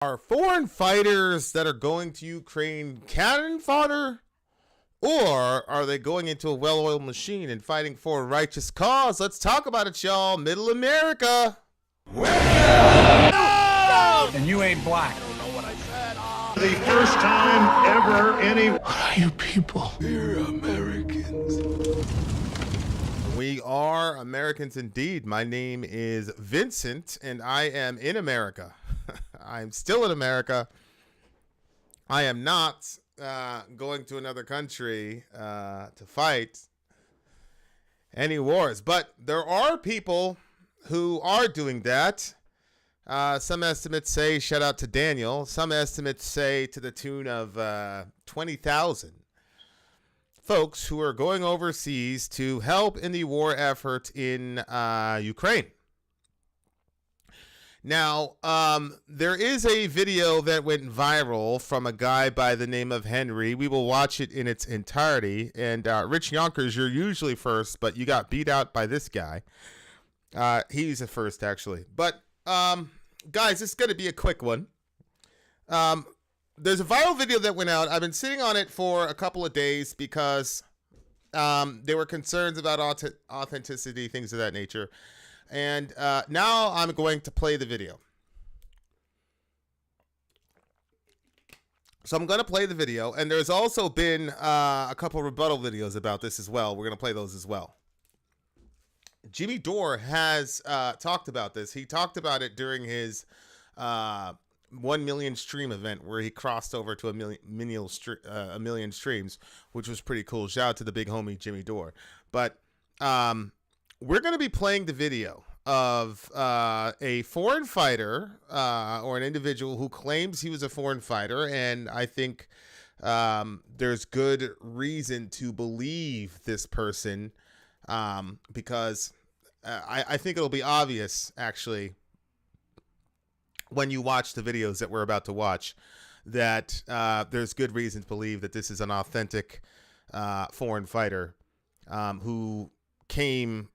Are foreign fighters that are going to Ukraine cannon fodder? Or are they going into a well-oiled machine and fighting for a righteous cause? Let's talk about it, y'all. Middle America. And you ain't black. I don't know what I said. The first time ever any... What are you people? We're Americans. We are Americans indeed. My name is Vincent, and I am in America. I'm still in America. I am not going to another country to fight any wars. But there are people who are doing that. Some estimates say, shout out to Daniel, some estimates say to the tune of 20,000 folks who are going overseas to help in the war effort in Ukraine. Now, there is a video that went viral from a guy by the name of Henry. We will watch it in its entirety. And Rich Yonkers, you're usually first, but you got beat out by this guy. He's the first, actually. But, guys, this is going to be a quick one. There's a viral video that went out. I've been sitting on it for a couple of days because there were concerns about authenticity, things of that nature. And now I'm going to play the video. So I'm going to play the video. And there's also been a couple rebuttal videos about this as well. We're going to play those as well. Jimmy Dore has talked about this. He talked about it during his 1 million stream event where he crossed over to a million streams, which was pretty cool. Shout out to the big homie Jimmy Dore. But we're going to be playing the video of a foreign fighter or an individual who claims he was a foreign fighter. And I think there's good reason to believe this person because I think it'll be obvious, actually, when you watch the videos that we're about to watch, that there's good reason to believe that this is an authentic foreign fighter who came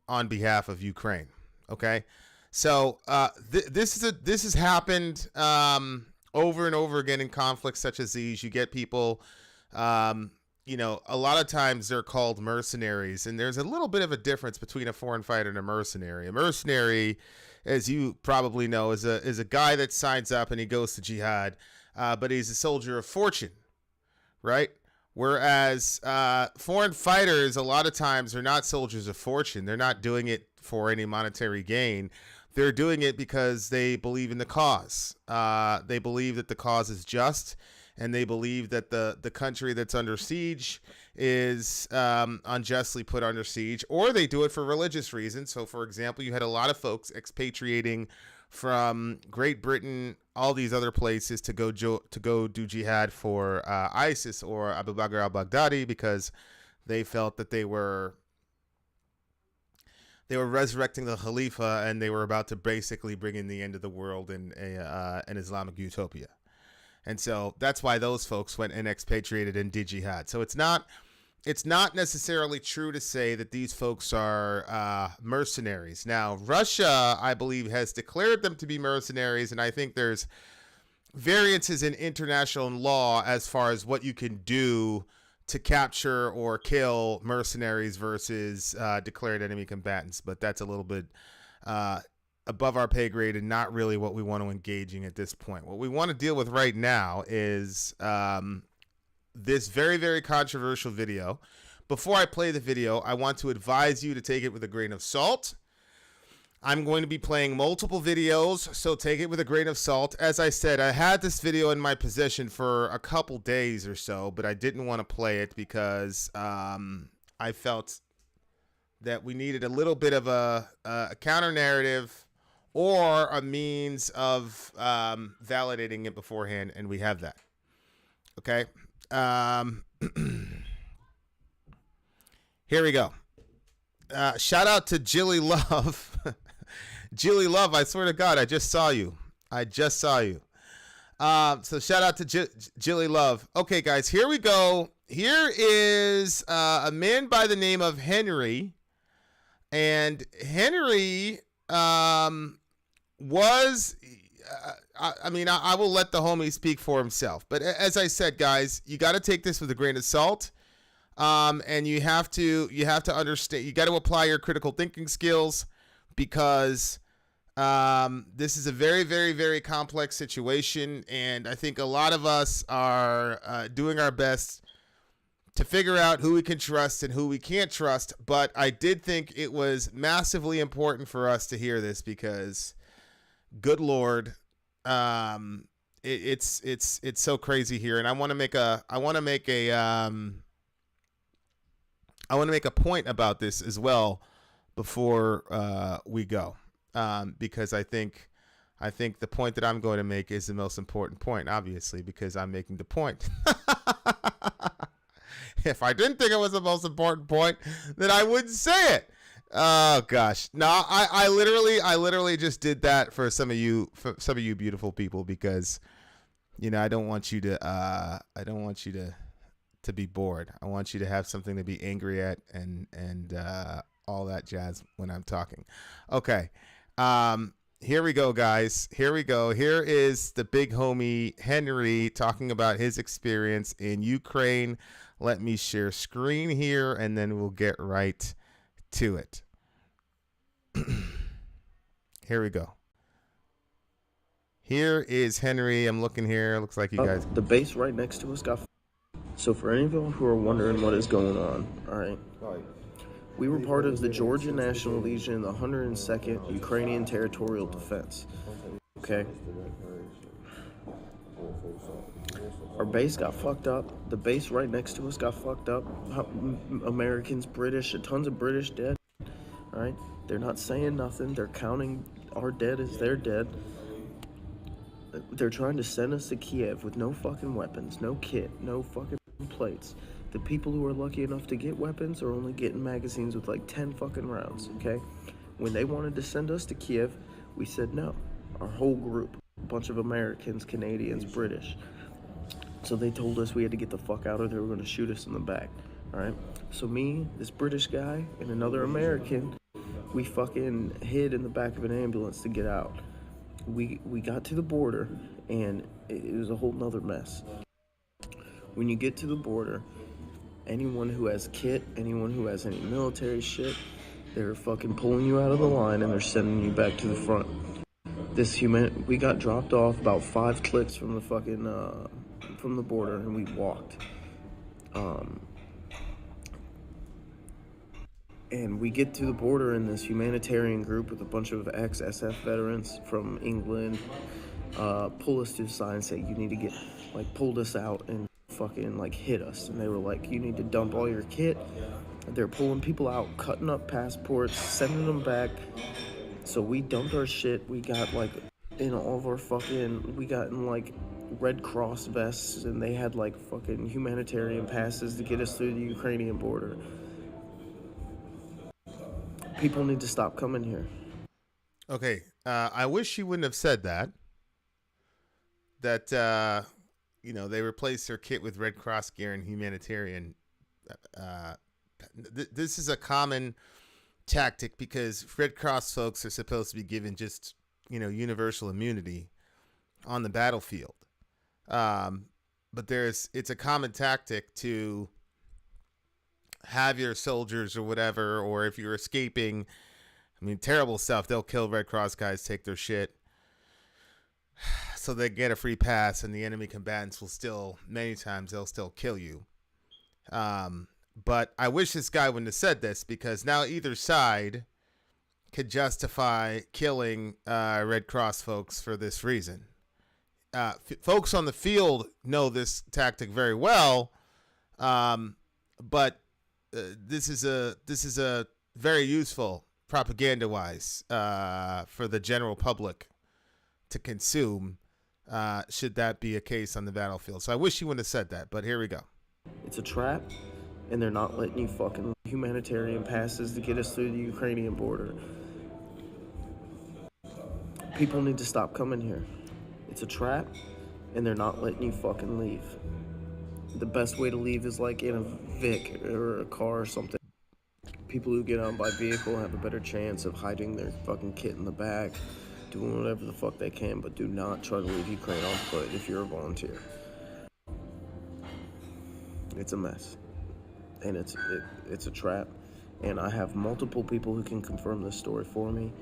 on behalf of Ukraine. Okay, so this has happened over and over again in conflicts such as these. You get people, you know, a lot of times they're called mercenaries, and there's a little bit of a difference between a foreign fighter and a mercenary. A mercenary, as you probably know, is a guy that signs up and he goes to jihad, but he's a soldier of fortune, right? Whereas foreign fighters, a lot of times, are not soldiers of fortune. They're not doing it for any monetary gain. They're doing it because they believe in the cause. They believe that the cause is just, and they believe that the country that's under siege is unjustly put under siege, or they do it for religious reasons. So, for example, you had a lot of folks expatriating from Great Britain, all these other places to go do jihad for ISIS or Abu Bakr al-Baghdadi because they felt that they were resurrecting the Khalifa and they were about to basically bring in the end of the world in an Islamic utopia. And so that's why those folks went and expatriated and did jihad. So it's not necessarily true to say that these folks are mercenaries. Now, Russia, I believe, has declared them to be mercenaries, and I think there's variances in international law as far as what you can do to capture or kill mercenaries versus declared enemy combatants. But that's a little bit above our pay grade and not really what we want to engage in at this point. What we want to deal with right now is this very, very controversial video. Before I play the video, I want to advise you to take it with a grain of salt. I'm going to be playing multiple videos, so take it with a grain of salt. As I said, I had this video in my possession for a couple days or so, but I didn't want to play it because I felt that we needed a little bit of a counter narrative or a means of validating it beforehand, and we have that. Okay. Here we go. Shout out to Jilly Love. Jilly Love, I swear to God, I just saw you. So shout out to Jilly Love. Okay, guys, here we go. Here is a man by the name of Henry. And Henry was I mean, I will let the homie speak for himself. But as I said, guys, you got to take this with a grain of salt. And you have to understand, you got to apply your critical thinking skills, because this is a very, very, very complex situation. And I think a lot of us are doing our best to figure out who we can trust and who we can't trust. But I did think it was massively important for us to hear this, because good Lord, it's so crazy here. And I want to make a point about this as well before we go, because I think the point that I'm going to make is the most important point, obviously, because I'm making the point. If I didn't think it was the most important point, then I wouldn't say it. Oh gosh, no, I literally just did that for some of you beautiful people, because I don't want you to be bored. I want you to have something to be angry at and all that jazz when I'm talking. Okay. Here we go, guys. Here we go. Here is the big homie Henry talking about his experience in Ukraine. Let me share screen here, and then we'll get right to it. Here we go. Here is Henry. I'm looking here. Looks like you guys. The base right next to us got. So for any of you who are wondering what is going on, all right, we were part of the Georgia National Legion, the 102nd Ukrainian Territorial Defense. Okay. Our base got fucked up. The base right next to us got fucked up. Americans, British, tons of British dead. All right. They're not saying nothing. They're counting our dead as their dead. They're trying to send us to Kiev with no fucking weapons, no kit, no fucking plates. The people who are lucky enough to get weapons are only getting magazines with like 10 fucking rounds, okay? When they wanted to send us to Kiev, we said no. Our whole group, a bunch of Americans, Canadians, British. So they told us we had to get the fuck out, or they were going to shoot us in the back, all right? So me, this British guy, and another American, we fucking hid in the back of an ambulance to get out. We got to the border, and it was a whole nother mess. When you get to the border, anyone who has kit, anyone who has any military shit, they're fucking pulling you out of the line, and they're sending you back to the front. We got dropped off about 5 clicks from the fucking, from the border, and we walked. And we get to the border in this humanitarian group with a bunch of ex-SF veterans from England, pull us to the side and say, you need to get, pulled us out and fucking, hit us. And they were like, you need to dump all your kit. They're pulling people out, cutting up passports, sending them back. So we dumped our shit. We got, in all of our we got in, Red Cross vests, and they had, fucking humanitarian passes to get us through the Ukrainian border. People need to stop coming here. Okay, I wish you wouldn't have said that. That they replaced their kit with Red Cross gear and humanitarian. This is a common tactic, because Red Cross folks are supposed to be given just universal immunity on the battlefield. But it's a common tactic to have your soldiers or whatever, or if you're escaping, terrible stuff. They'll kill Red Cross guys, take their shit, so they get a free pass, and the enemy combatants will many times they'll still kill you. But I wish this guy wouldn't have said this, because now either side could justify killing Red Cross folks for this reason. Folks on the field know this tactic very well, but this is a very useful propaganda-wise for the general public to consume, should that be a case on the battlefield. So I wish you wouldn't have said that, but here we go. It's a trap, and they're not letting you fucking humanitarian passes to get us through the Ukrainian border. People need to stop coming here. It's a trap, and they're not letting you fucking leave. The best way to leave is in a Vic or a car or something. People who get on by vehicle have a better chance of hiding their fucking kit in the back, doing whatever the fuck they can, but do not try to leave Ukraine on foot if you're a volunteer. It's a mess, and it's a trap, and I have multiple people who can confirm this story for me.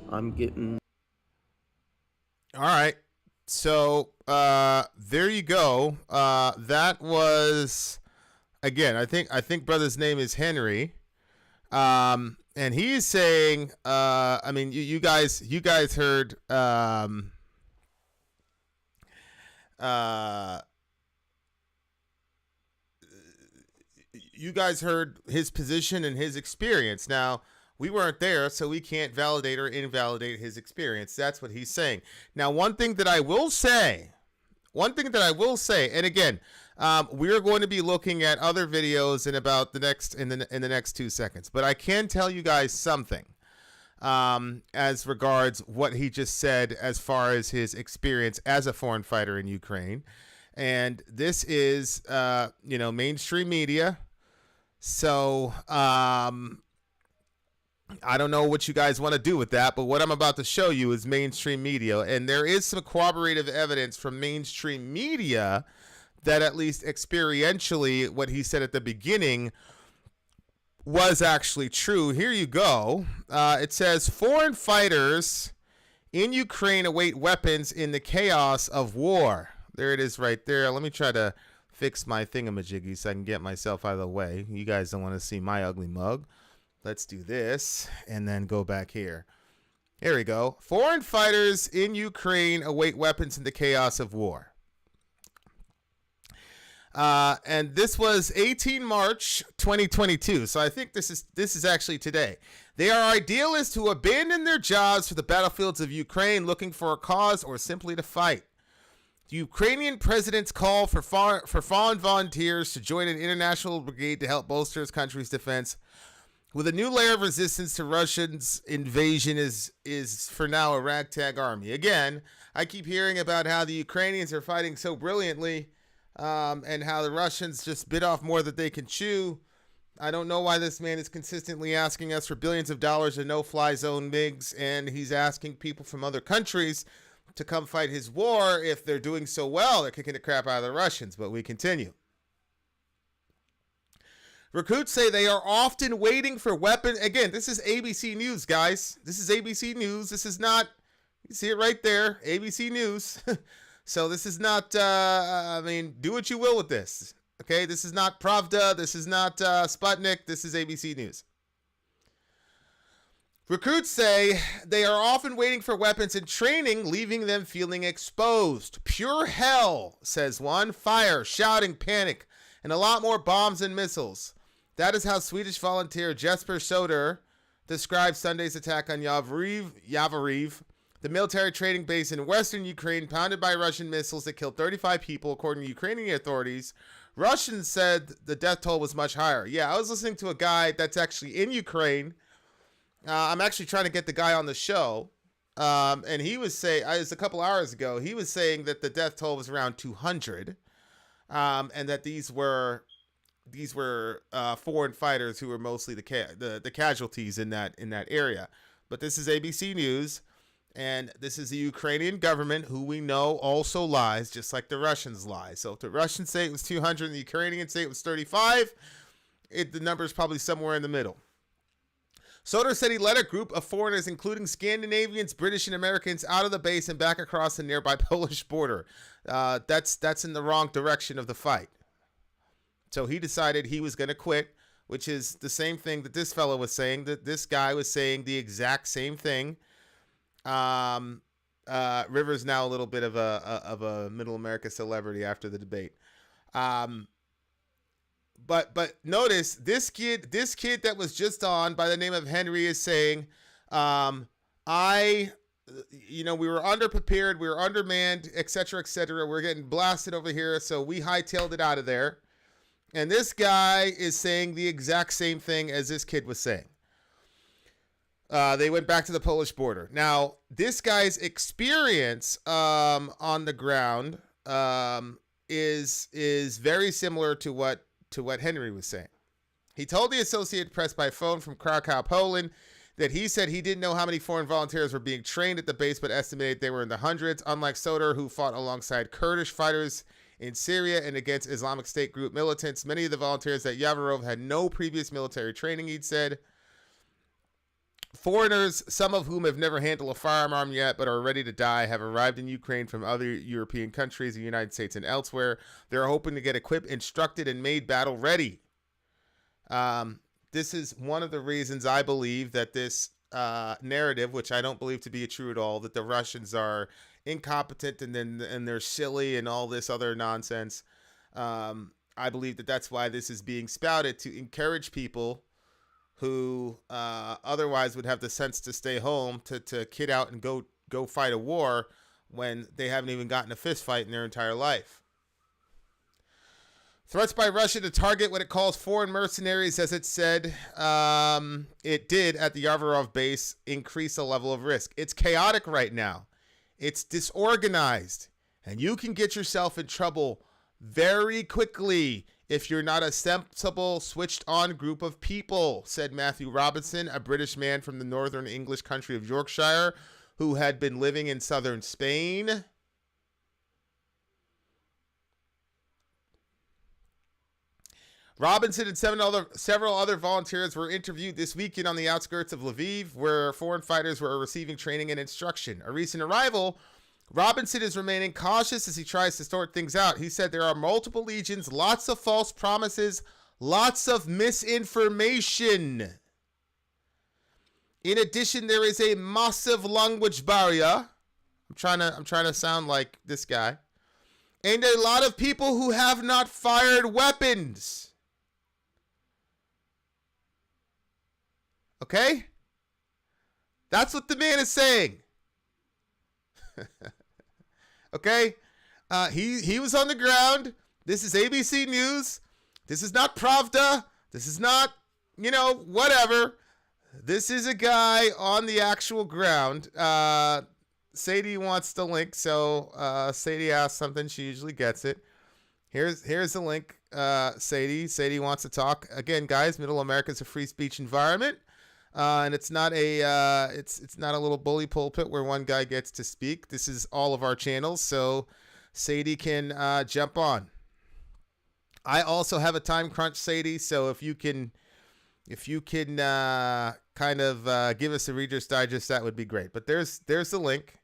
I'm getting... All right. So there you go. That was, again, I think brother's name is Henry. And he's saying, I mean, you guys heard, you guys heard his position and his experience. Now, we weren't there, so we can't validate or invalidate his experience. That's what he's saying. Now, one thing that I will say, and again, we're going to be looking at other videos in about the next 2 seconds. But I can tell you guys something as regards what he just said as far as his experience as a foreign fighter in Ukraine. And this is, mainstream media. So, I don't know what you guys want to do with that, but what I'm about to show you is mainstream media. And there is some corroborative evidence from mainstream media that at least experientially what he said at the beginning was actually true. Here you go. It says, foreign fighters in Ukraine await weapons in the chaos of war. There it is right there. Let me try to fix my thingamajiggy so I can get myself out of the way. You guys don't want to see my ugly mug. Let's do this and then go back here. Here we go. Foreign fighters in Ukraine await weapons in the chaos of war. And this was 18 March 2022. So I think this is actually today. They are idealists who abandon their jobs for the battlefields of Ukraine, looking for a cause or simply to fight. The Ukrainian president's call for fallen volunteers to join an international brigade to help bolster his country's defense with a new layer of resistance to Russia's invasion is for now a ragtag army. Again, I keep hearing about how the Ukrainians are fighting so brilliantly and how the Russians just bit off more than they can chew. I don't know why this man is consistently asking us for billions of dollars in no-fly zone MiGs, and he's asking people from other countries to come fight his war. If they're doing so well, they're kicking the crap out of the Russians, but we continue. Recruits say they are often waiting for weapons. Again, this is ABC News, guys. This is ABC News. This is not, you see it right there, ABC News. So this is not, do what you will with this. Okay, this is not Pravda. This is not Sputnik. This is ABC News. Recruits say they are often waiting for weapons and training, leaving them feeling exposed. Pure hell, says one. Fire, shouting, panic, and a lot more bombs and missiles. That is how Swedish volunteer Jesper Soder described Sunday's attack on Yavoriv, the military training base in western Ukraine, pounded by Russian missiles that killed 35 people, according to Ukrainian authorities. Russians said the death toll was much higher. Yeah, I was listening to a guy that's actually in Ukraine. I'm actually trying to get the guy on the show. And he was saying, it was a couple hours ago, he was saying that the death toll was around 200. And that these were foreign fighters who were mostly the casualties in that area. But this is ABC News, and this is the Ukrainian government, who we know also lies, just like the Russians lie. So if the Russians say it was 200 and the Ukrainians say it was 35, the number is probably somewhere in the middle. Soder said he led a group of foreigners, including Scandinavians, British, and Americans, out of the base and back across the nearby Polish border. That's in the wrong direction of the fight. So he decided he was going to quit, which is the same thing that this fellow was saying, that this guy was saying the exact same thing. Rivers now a little bit of a Middle America celebrity after the debate. But notice this kid that was just on by the name of Henry is saying, we were underprepared, we were undermanned, etc., etc. We're getting blasted over here, so we hightailed it out of there. And this guy is saying the exact same thing as this kid was saying. They went back to the Polish border. Now, this guy's experience on the ground is very similar to what Henry was saying. He told the Associated Press by phone from Krakow, Poland, that he said he didn't know how many foreign volunteers were being trained at the base, but estimated they were in the hundreds. Unlike Soder, who fought alongside Kurdish fighters in Syria and against Islamic State group militants, many of the volunteers at Yavarov had no previous military training, he'd said. Foreigners, some of whom have never handled a firearm yet but are ready to die, have arrived in Ukraine from other European countries, the United States, and elsewhere. They're hoping to get equipped, instructed, and made battle ready. This is one of the reasons I believe that this narrative, which I don't believe to be true at all, that the Russians are incompetent and they're silly and all this other nonsense. I believe that that's why this is being spouted, to encourage people who otherwise would have the sense to stay home to kid out and go fight a war when they haven't even gotten a fist fight in their entire life. Threats by Russia to target what it calls foreign mercenaries, as it said it did at the Yavarov base, increase the level of risk. It's chaotic right now. It's disorganized. And you can get yourself in trouble very quickly if you're not a sensible, switched-on group of people, said Matthew Robinson, a British man from the northern English country of Yorkshire, who had been living in southern Spain. Robinson and several other volunteers were interviewed this weekend on the outskirts of Lviv, where foreign fighters were receiving training and instruction. A recent arrival, Robinson is remaining cautious as he tries to sort things out. He said there are multiple legions, lots of false promises, lots of misinformation. In addition, there is a massive language barrier. I'm trying to sound like this guy. And a lot of people who have not fired weapons. Okay? That's what the man is saying. Okay? He was on the ground. This is ABC News. This is not Pravda. This is not, whatever. This is a guy on the actual ground. Sadie wants the link, so Sadie asks something. She usually gets it. Here's the link. Sadie wants to talk. Again, guys, Middle America is a free speech environment. And it's not it's not a little bully pulpit where one guy gets to speak. This is all of our channels, so Sadie can jump on. I also have a time crunch, Sadie, so if you can kind of give us a Reader's Digest, that would be great. But there's the link,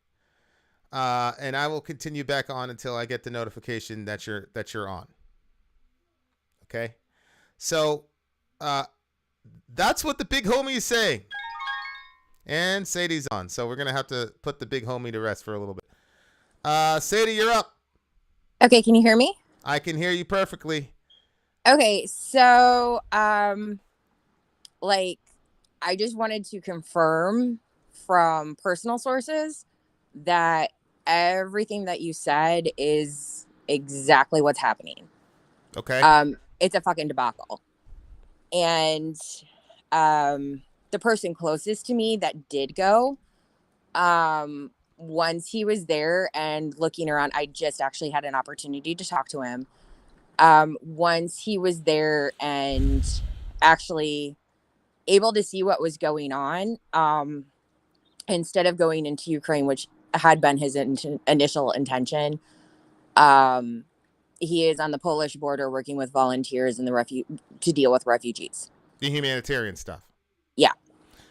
and I will continue back on until I get the notification that you're on. Okay, so that's what the big homie is saying. And Sadie's on, so we're going to have to put the big homie to rest for a little bit. Sadie, you're up. Okay, can you hear me? I can hear you perfectly. Okay, so, I just wanted to confirm from personal sources that everything that you said is exactly what's happening. Okay. It's a fucking debacle. And the person closest to me that did go, once he was there and looking around, I just actually had an opportunity to talk to him. Once he was there and actually able to see what was going on, instead of going into Ukraine, which had been his initial intention, he is on the Polish border working with volunteers in to deal with refugees. The humanitarian stuff. Yeah.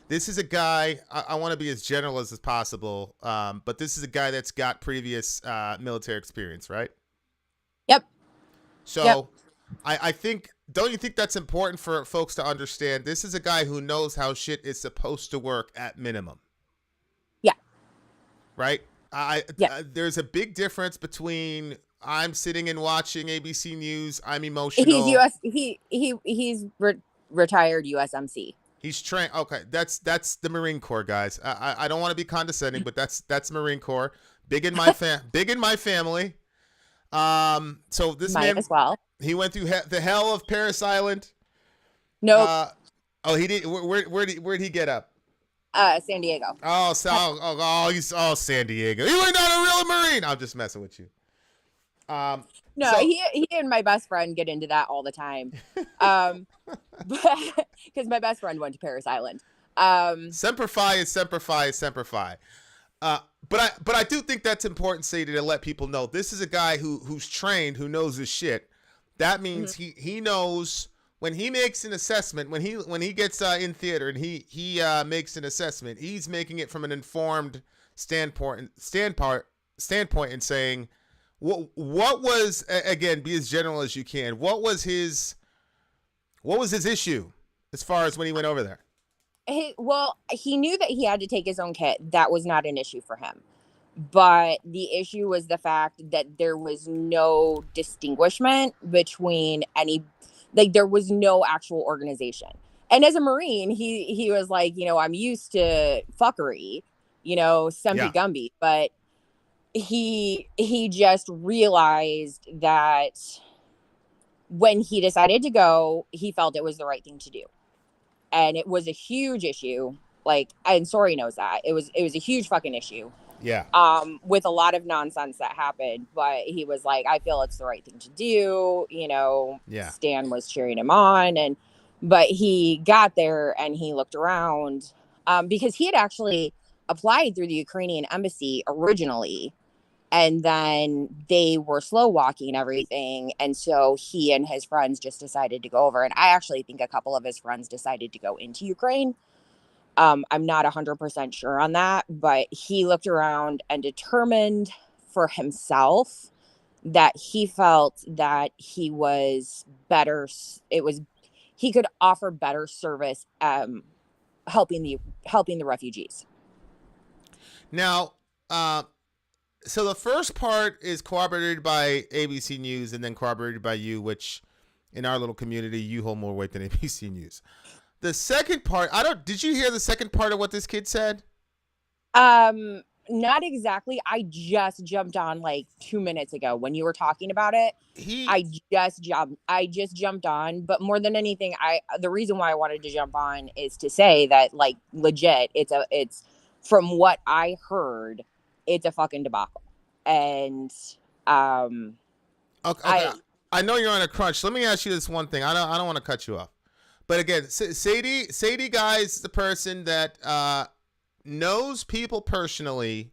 This is a guy, I want to be as general as possible, but this is a guy that's got previous military experience, right? Yep. So yep. I think, don't you think that's important for folks to understand? This is a guy who knows how shit is supposed to work at minimum. Yeah. Right? There's a big difference between I'm sitting and watching ABC News. I'm emotional. He's retired USMC. He's trained. Okay, that's the Marine Corps, guys. I don't want to be condescending, but that's Marine Corps. Big in my family. So this Might man as well. He went through the hell of Paris Island. Nope. He did. Where'd he get up? San Diego. He's San Diego. He was not a real Marine. I'm just messing with you. No, he and my best friend get into that all the time. Because my best friend went to Paris Island. Semper Fi is Semper Fi is Semper Fi. But I do think that's important, Sadie, to let people know this is a guy who's trained, who knows his shit. That means he knows when he makes an assessment, when he gets in theater and he makes an assessment, he's making it from an informed standpoint and saying what was, again, be as general as you can. What was his issue as far as when he went over there? He knew that he had to take his own kit. That was not an issue for him. But the issue was the fact that there was no distinguishment between there was no actual organization. And as a Marine, he was like, I'm used to fuckery, Stumpy Gumby. But he just realized that when he decided to go, he felt it was the right thing to do. And it was a huge issue. And Sori knows that. It was a huge fucking issue. Yeah. With a lot of nonsense that happened, but he was like, I feel it's the right thing to do. Yeah. Stan was cheering him on, but he got there and he looked around, because he had actually applied through the Ukrainian embassy originally, and then they were slow walking everything. And so he and his friends just decided to go over. And I actually think a couple of his friends decided to go into Ukraine. I'm not 100% sure on that, but he looked around and determined for himself that he felt that he was better. He could offer better service, helping the refugees. Now, so the first part is corroborated by ABC News and then corroborated by you, which in our little community, you hold more weight than ABC News. The second part, did you hear the second part of what this kid said? Not exactly. I just jumped on 2 minutes ago when you were talking about it. I just jumped on, but more than anything, the reason why I wanted to jump on is to say that legit, it's from what I heard, it's a fucking debacle. And okay. I know you're on a crunch. Let me ask you this one thing. I don't want to cut you off. But again, Sadie Guy's the person that knows people personally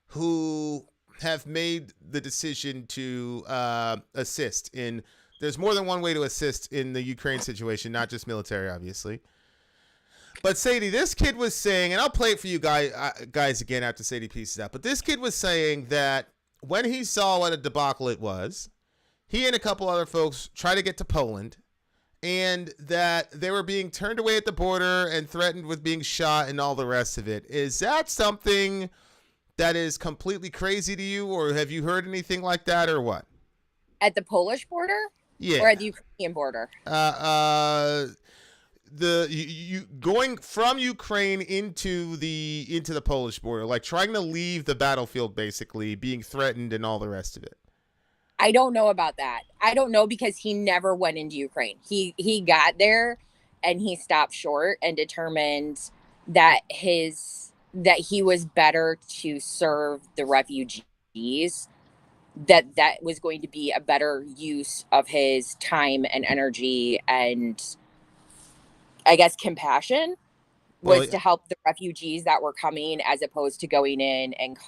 who have made the decision to assist in. There's more than one way to assist in the Ukraine situation, not just military, obviously. But Sadie, this kid was saying, and I'll play it for you guys again after Sadie pieces out. But this kid was saying that when he saw what a debacle it was, he and a couple other folks tried to get to Poland. And that they were being turned away at the border and threatened with being shot and all the rest of it. Is that something that is completely crazy to you, or have you heard anything like that, or what? At the Polish border? Yeah. Or at the Ukrainian border? You going from Ukraine into the Polish border, trying to leave the battlefield, basically being threatened and all the rest of it. I don't know about that. I don't know, because he never went into Ukraine. He got there and he stopped short and determined that he was better to serve the refugees, that was going to be a better use of his time and energy and, I guess, compassion was to help the refugees that were coming, as opposed to going in and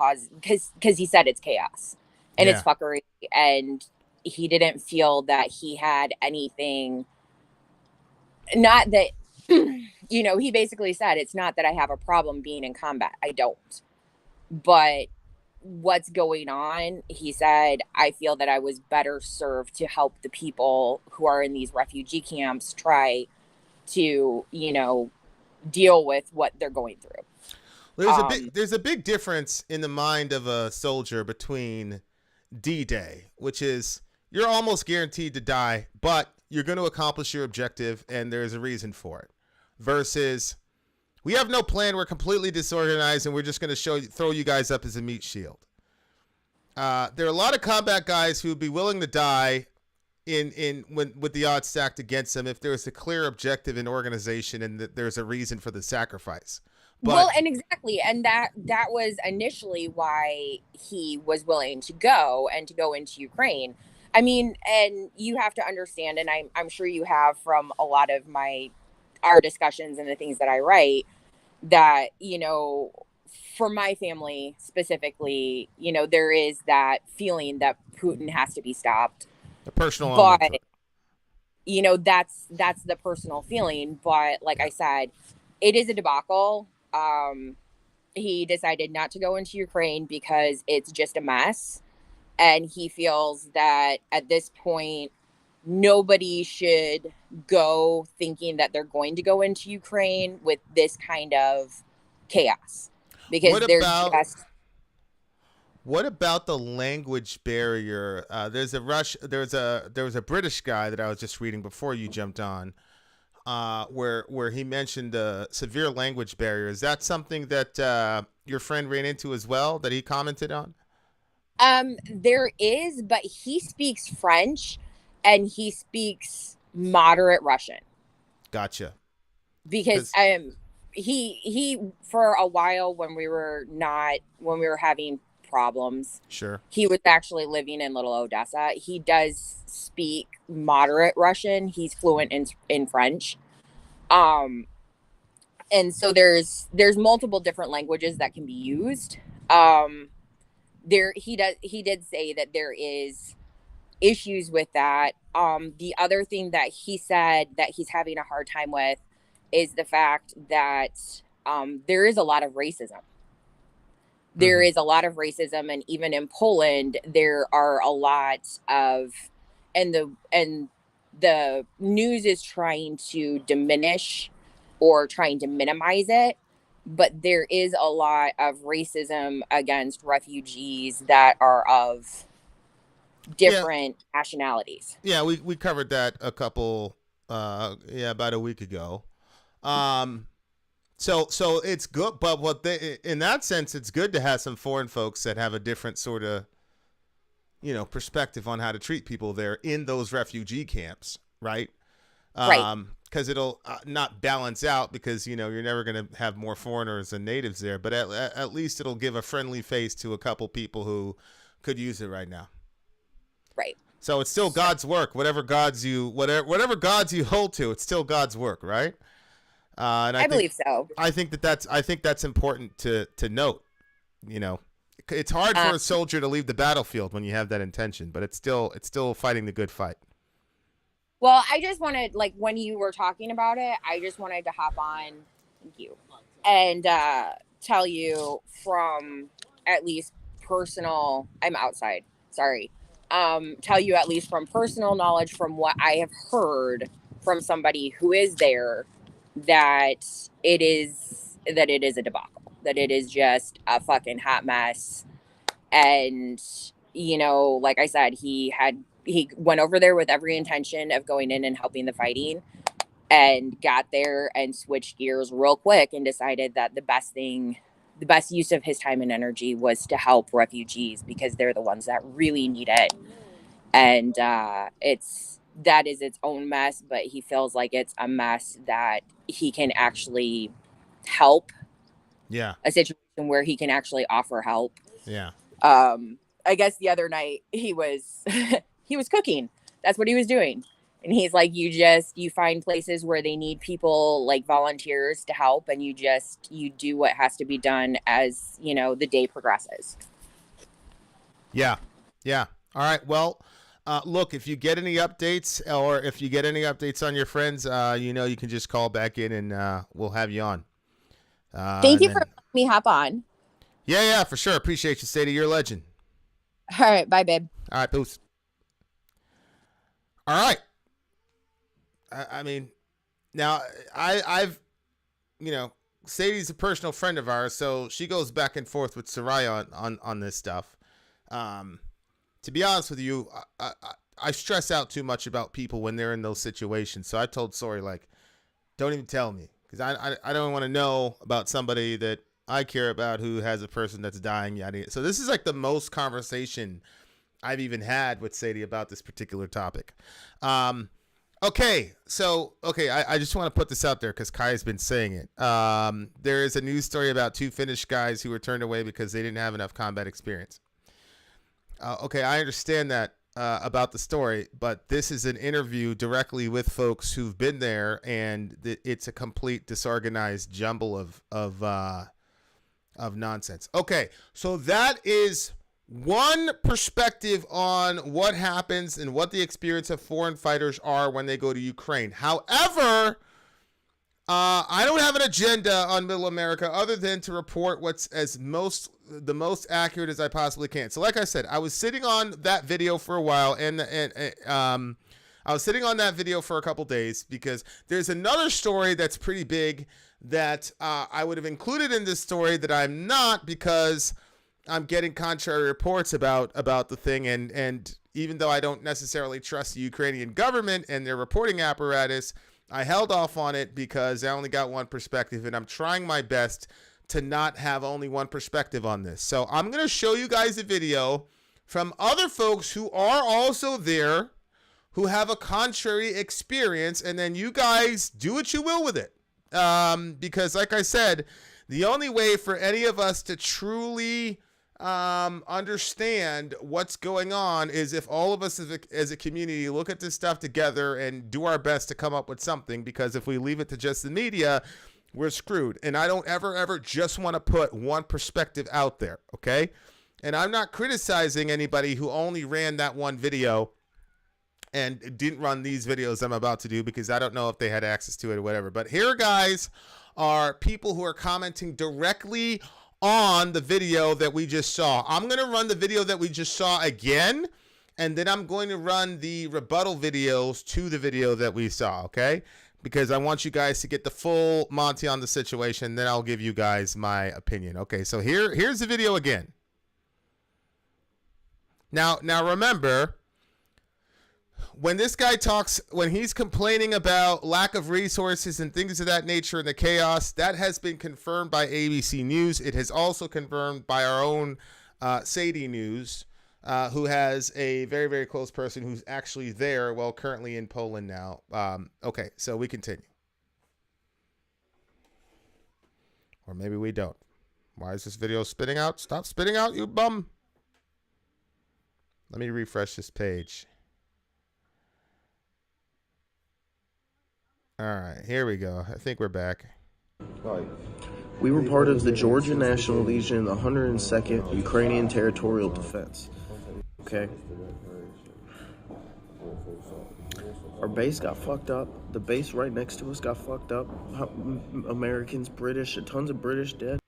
because he said it's chaos. And it's fuckery, and he didn't feel that he had anything. Not that, he basically said, it's not that I have a problem being in combat. I don't. But what's going on, he said, I feel that I was better served to help the people who are in these refugee camps try to, deal with what they're going through. There's a big difference in the mind of a soldier between D-Day, which is you're almost guaranteed to die, but you're going to accomplish your objective and there's a reason for it, versus we have no plan, we're completely disorganized, and we're just going to throw you guys up as a meat shield. There are a lot of combat guys who would be willing to die with the odds stacked against them if there's a clear objective and organization and that there's a reason for the sacrifice. And exactly. And that was initially why he was willing to go into Ukraine. I mean, and you have to understand, and I'm sure you have from a lot of our discussions and the things that I write, that, for my family specifically, there is that feeling that Putin has to be stopped. A personal But, element. that's the personal feeling. But like I said, it is a debacle. He decided not to go into Ukraine because it's just a mess. And he feels that at this point, nobody should go thinking that they're going to go into Ukraine with this kind of chaos, because What they're about just what about the language barrier? There was a British guy that I was just reading before you jumped on, where he mentioned the severe language barrier. Is that something that your friend ran into as well, that he commented on? there is, but he speaks French and he speaks moderate Russian, Gotcha. because 'Cause- he for a while, when we were having problems, sure. he was actually living in Little Odessa. He does speak moderate Russian. He's fluent in French. Um, and so there's multiple different languages that can be used. He did say that there is issues with that. The other thing that he said that he's having a hard time with is the fact that there is a lot of racism. There is a lot of racism, and even in Poland, there are a lot of, and the news is trying to diminish or trying to minimize it, but there is a lot of racism against refugees that are of different nationalities. Yeah, we covered that about a week ago. So it's good, but in that sense, it's good to have some foreign folks that have a different sort of, perspective on how to treat people there in those refugee camps, right? Right. Because it'll not balance out, because you're never going to have more foreigners than natives there, but at least it'll give a friendly face to a couple people who could use it right now. Right. So it's still God's work. Whatever gods you hold to, it's still God's work, right? And I believe so. I think that's important to note. It's hard for a soldier to leave the battlefield when you have that intention, but it's still fighting the good fight. Well, I just wanted, like, when you were talking about it, I just wanted to hop on, thank you, and tell you from at least personal, I'm outside, sorry, tell you at least from personal knowledge, from what I have heard from somebody who is there, that it is a debacle, that it is just a fucking hot mess. And like I said, he went over there with every intention of going in and helping the fighting, and got there and switched gears real quick and decided that the best use of his time and energy was to help refugees, because they're the ones that really need it. And that is its own mess, but he feels like it's a mess that he can actually help. Yeah. A situation where he can actually offer help. Yeah. I guess the other night he was he was cooking. That's what he was doing. And he's like, you find places where they need people, like volunteers, to help, and you do what has to be done as, the day progresses. Yeah. Yeah. All right. Well, look, if you get any updates, or if you get any updates on your friends, you can just call back in, and we'll have you on. Thank you for letting me hop on. Yeah, for sure. Appreciate you, Sadie. You're a legend. All right. Bye, babe. All right, peace. All right. I mean, now I've, Sadie's a personal friend of ours, so she goes back and forth with Soraya on this stuff. To be honest with you, I stress out too much about people when they're in those situations. So I told Sori, like, don't even tell me, because I don't want to know about somebody that I care about who has a person that's dying. Yada. So this is like the most conversation I've even had with Sadie about this particular topic. Okay, I just want to put this out there because Kai has been saying it. There is a news story about 2 Finnish guys who were turned away because they didn't have enough combat experience. I understand that. about the story, but this is an interview directly with folks who've been there, and it's a complete disorganized jumble of nonsense. Okay, so that is one perspective on what happens and what the experience of foreign fighters are when they go to Ukraine. However, I don't have an agenda on Middle America other than to report what's the most accurate as I possibly can. So like I said, I was sitting on that video for a while, and I was sitting on that video for a couple days because there's another story that's pretty big that I would have included in this story that I'm not, because I'm getting contrary reports about the thing, and even though I don't necessarily trust the Ukrainian government and their reporting apparatus, I held off on it because I only got one perspective, and I'm trying my best to not have only one perspective on this. So I'm going to show you guys a video from other folks who are also there, who have a contrary experience, and then you guys do what you will with it. Because like I said, the only way for any of us to truly understand what's going on is if all of us as a community look at this stuff together and do our best to come up with something, because if we leave it to just the media, we're screwed. And I don't ever just want to put one perspective out there, okay? And I'm not criticizing anybody who only ran that one video and didn't run these videos I'm about to do, because I don't know if they had access to it or whatever. But here, guys, are people who are commenting directly on the video that we just saw. I'm going to run the video that we just saw again, and then I'm going to run the rebuttal videos to the video that we saw, okay? Because I want you guys to get the full Monty on the situation, then I'll give you guys my opinion. Okay, so here's the video again. Now remember, when this guy talks, when he's complaining about lack of resources and things of that nature and the chaos, that has been confirmed by ABC News. It has also confirmed by our own Sadie News, who has a very, very close person who's actually there, well, currently in Poland now. Okay, so we continue. Or maybe we don't. Why is this video spitting out? Stop spitting out, you bum. Let me refresh this page. All right, here we go. I think we're back. We were part of the Georgia National Legion, the 102nd Ukrainian Territorial Defense. Okay? Our base got fucked up. The base right next to us got fucked up. Americans, British, tons of British dead.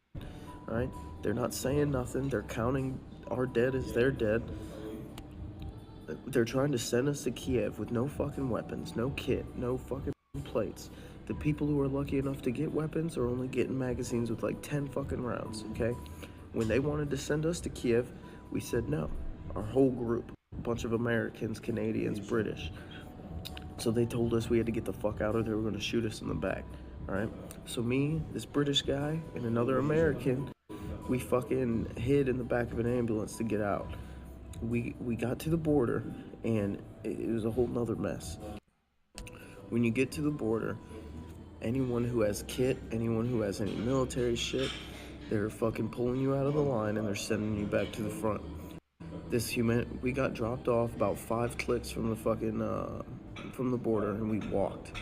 All right? They're not saying nothing. They're counting our dead as their dead. They're trying to send us to Kiev with no fucking weapons, no kit, no fucking plates. The people who are lucky enough to get weapons are only getting magazines with like 10 fucking rounds, okay? When they wanted to send us to Kiev, we said no. Our whole group, a bunch of Americans, Canadians, British. So they told us we had to get the fuck out, or they were going to shoot us in the back, all right? So me, this British guy, and another American, we fucking hid in the back of an ambulance to get out. We got to the border, and it was a whole nother mess. When you get to the border, anyone who has kit, anyone who has any military shit, they're fucking pulling you out of the line and they're sending you back to the front. We got dropped off about 5 clicks from the fucking, from the border, and we walked.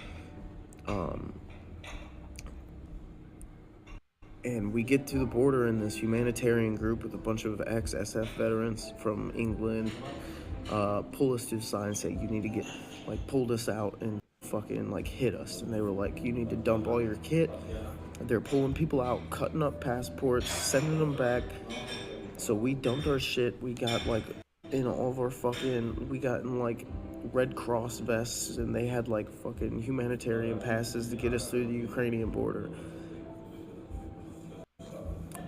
And we get to the border, and this humanitarian group with a bunch of ex-SF veterans from England pull us to the side and say, you need to get, like, pulled us out and fucking like hit us, and they were like, you need to dump all your kit. They're pulling people out, cutting up passports, sending them back. So we dumped our shit. We got like in all of our fucking, we got in like Red Cross vests, and they had like fucking humanitarian passes to get us through the Ukrainian border.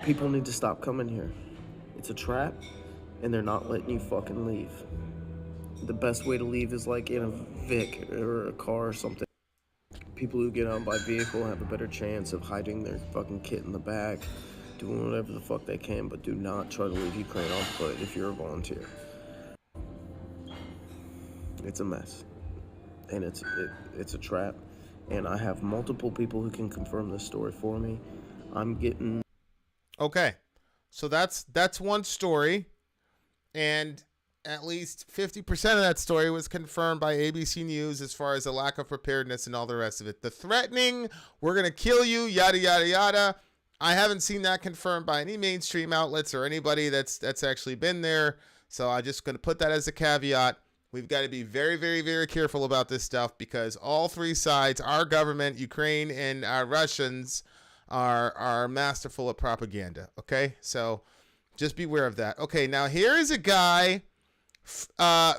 People need to stop coming here. It's a trap, and they're not letting you fucking leave. The best way to leave is like in a Vic or a car or something. People who get on by vehicle have a better chance of hiding their fucking kit in the back, doing whatever the fuck they can, but do not try to leave Ukraine on foot if you're a volunteer. It's a mess, and it's a trap, and I have multiple people who can confirm this story for me. I'm getting... Okay, so that's one story, and at least 50% of that story was confirmed by ABC News as far as the lack of preparedness and all the rest of it. The threatening, we're going to kill you, yada, yada, yada. I haven't seen that confirmed by any mainstream outlets or anybody that's actually been there. So I'm just going to put that as a caveat. We've got to be very, very, very careful about this stuff because all three sides, our government, Ukraine, and our Russians, are masterful at propaganda. Okay, so just beware of that. Okay, now here is a guy.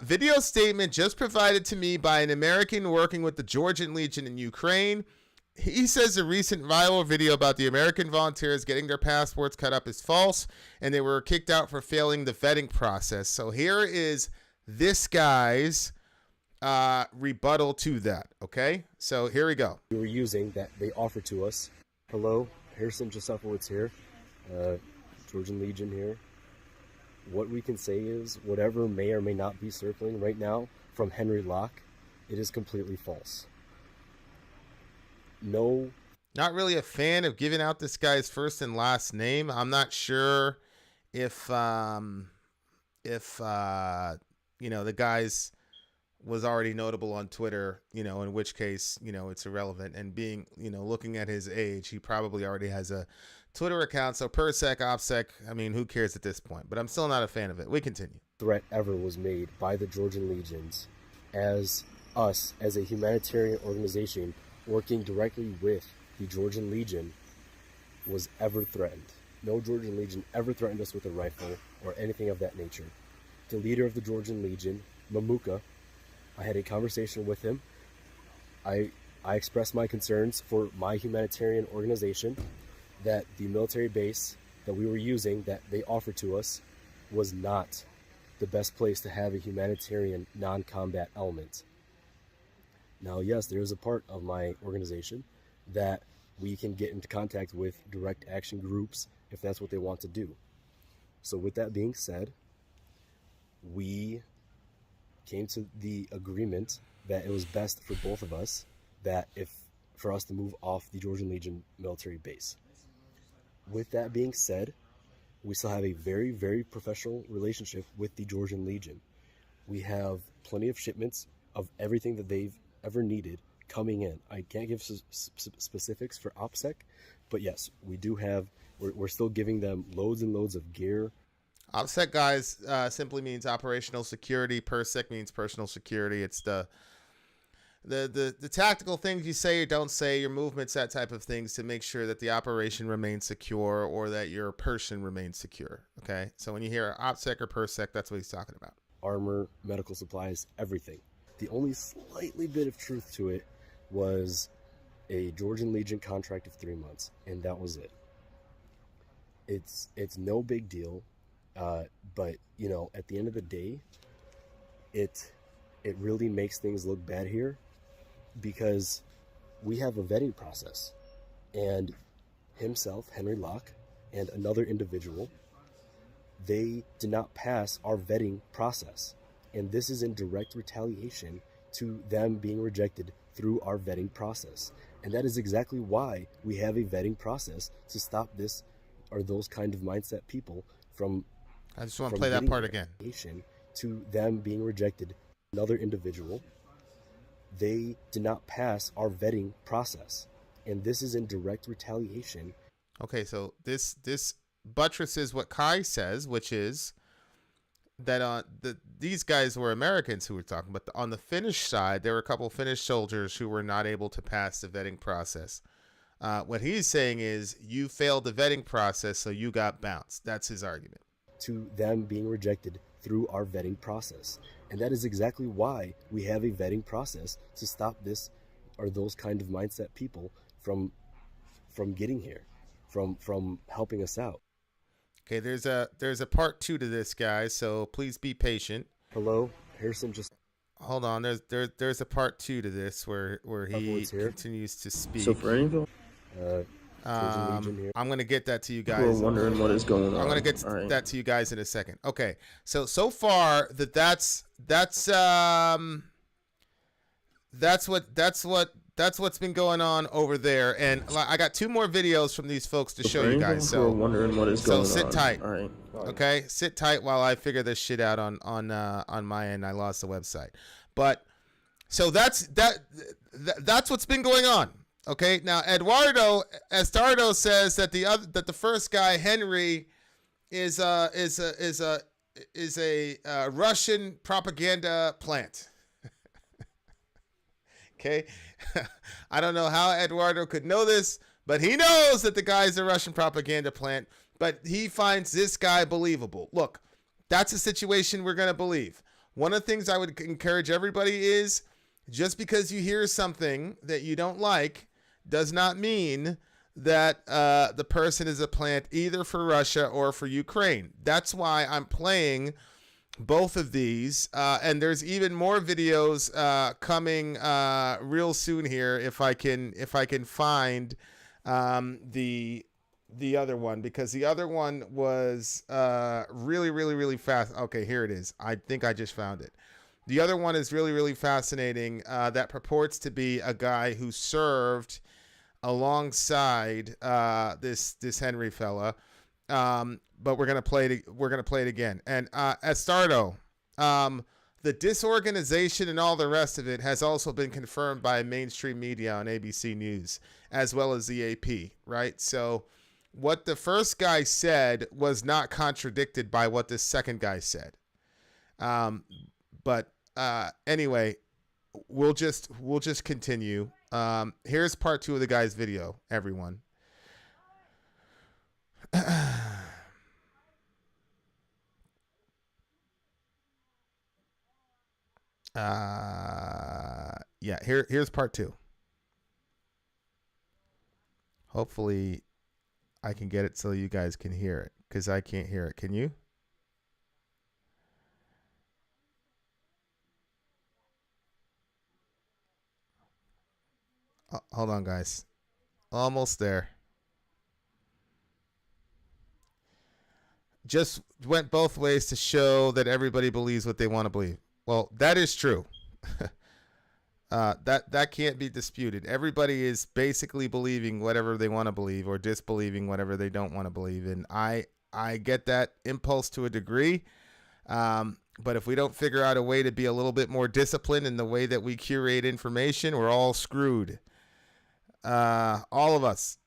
Video statement just provided to me by an American working with the Georgian Legion in Ukraine. He says a recent viral video about the American volunteers getting their passports cut up is false, and they were kicked out for failing the vetting process. So here is this guy's rebuttal to that. Okay, so here we go. We were using that they offered to us. Hello, Harrison Josefowitz here, Georgian Legion here. What we can say is whatever may or may not be circling right now from Henry Locke, it is completely false. No. Not really a fan of giving out this guy's first and last name. I'm not sure if the guy's was already notable on Twitter, in which case, it's irrelevant. And being, looking at his age, he probably already has a Twitter account. So PERSEC, OPSEC, I mean, who cares at this point? But I'm still not a fan of it. We continue. Threat ever was made by the Georgian Legions as us, as a humanitarian organization working directly with the Georgian Legion, was ever threatened. No Georgian Legion ever threatened us with a rifle or anything of that nature. The leader of the Georgian Legion, Mamuka, I had a conversation with him. I expressed my concerns for my humanitarian organization, that the military base that we were using, that they offered to us, was not the best place to have a humanitarian non-combat element. Now, yes, there is a part of my organization that we can get into contact with direct action groups if that's what they want to do. So with that being said, we came to the agreement that it was best for both of us for us to move off the Georgian Legion military base. With that being said, we still have a very, very professional relationship with the Georgian Legion. We have plenty of shipments of everything that they've ever needed coming in. I can't give specifics for OPSEC, but yes, we do have, we're still giving them loads and loads of gear. OPSEC, guys, simply means operational security. PERSEC means personal security. It's the tactical things you say or don't say, your movements, that type of things, to make sure that the operation remains secure or that your person remains secure. Okay, so when you hear OPSEC or PERSEC, that's what he's talking about. Armor, medical supplies, everything. The only slightly bit of truth to it was a Georgian Legion contract of 3 months, and that was it. It's no big deal. But at the end of the day, it really makes things look bad here, because we have a vetting process, and himself, Henry Locke, and another individual, they did not pass our vetting process, and this is in direct retaliation to them being rejected through our vetting process. And that is exactly why we have a vetting process, to stop this or those kind of mindset people from I just want to play that part again. To them being rejected. Another individual, they did not pass our vetting process, and this is in direct retaliation. Okay, so this buttresses what Kai says, which is that these guys were Americans who were talking, but on the Finnish side, there were a couple of Finnish soldiers who were not able to pass the vetting process. What he's saying is, you failed the vetting process, so you got bounced. That's his argument. To them being rejected through our vetting process. And that is exactly why we have a vetting process, to stop this or those kind of mindset people from getting here, from helping us out. Okay, there's a part 2 to this, guys, so please be patient. Hello, Harrison just hold on. There's a part 2 to this where he continues to speak. So for any I'm going to get that to you guys. We're wondering what is going on. I'm going to get that to you guys in a second. Okay. So far that's what that's what's been going on over there. And I got 2 more videos from these folks to show you guys. So wondering what is going on. So sit tight. All right. Okay, sit tight while I figure this shit out on my end. I lost the website, but so that's what's been going on. Okay, now Eduardo Astardo says that the first guy, Henry, is a Russian propaganda plant. Okay, I don't know how Eduardo could know this, but he knows that the guy's a Russian propaganda plant. But he finds this guy believable. Look, that's a situation we're gonna believe. One of the things I would encourage everybody is, just because you hear something that you don't like does not mean that the person is a plant either for Russia or for Ukraine. That's why I'm playing both of these, and there's even more videos coming real soon here if I can find the other one, because the other one was really fast. Okay, here it is. I think I just found it. The other one is really fascinating, that purports to be a guy who served alongside this Henry fella, but we're gonna play it again. And Astardo, the disorganization and all the rest of it has also been confirmed by mainstream media on ABC News as well as the AP, right? So what the first guy said was not contradicted by what this second guy said. But anyway, we'll just continue. Here's part 2 of the guy's video, everyone. Yeah, here's part 2. Hopefully I can get it so you guys can hear it, because I can't hear it. Can you? Hold on, guys. Almost there. Just went both ways to show that everybody believes what they want to believe. Well, that is true. That can't be disputed. Everybody is basically believing whatever they want to believe or disbelieving whatever they don't want to believe. And I get that impulse to a degree. But if we don't figure out a way to be a little bit more disciplined in the way that we curate information, we're all screwed. All of us.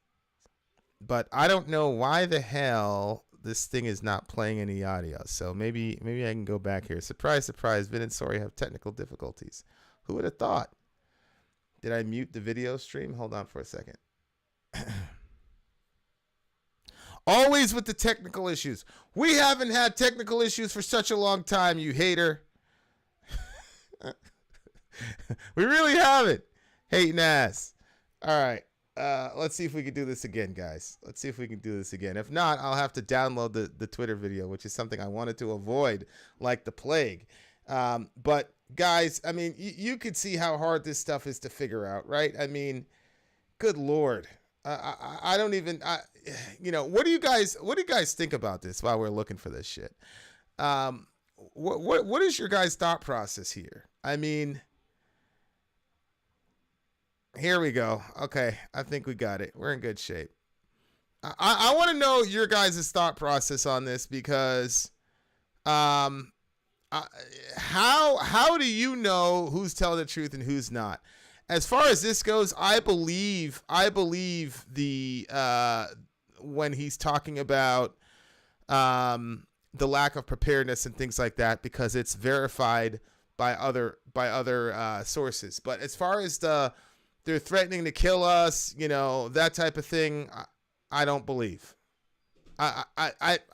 But I don't know why the hell this thing is not playing any audio. So maybe I can go back here. Surprise, surprise. VIN and Sori have technical difficulties. Who would have thought? Did I mute the video stream? Hold on for a second. Always with the technical issues. We haven't had technical issues for such a long time, you hater. We really haven't. Hating ass. All right. Let's see if we can do this again, guys. Let's see if we can do this again. If not, I'll have to download the Twitter video, which is something I wanted to avoid like the plague. But guys, I mean, you could see how hard this stuff is to figure out, right? I mean, good Lord. I don't even, what do you guys think about this while we're looking for this shit? What is your guys' thought process here? I mean, here we go. Okay, I think we got it. We're in good shape. I want to know your guys' thought process on this, because how do you know who's telling the truth and who's not? As far as this goes, I believe the when he's talking about the lack of preparedness and things like that, because it's verified by other sources. But as far as they're threatening to kill us, that type of thing, I don't believe. I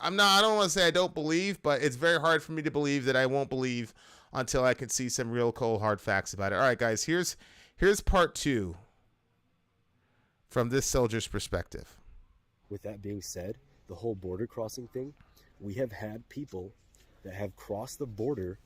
don't want to say I don't believe, but it's very hard for me to believe that I won't believe until I can see some real cold hard facts about it. All right, guys, here's part 2 from this soldier's perspective. With that being said, the whole border crossing thing, we have had people that have crossed the border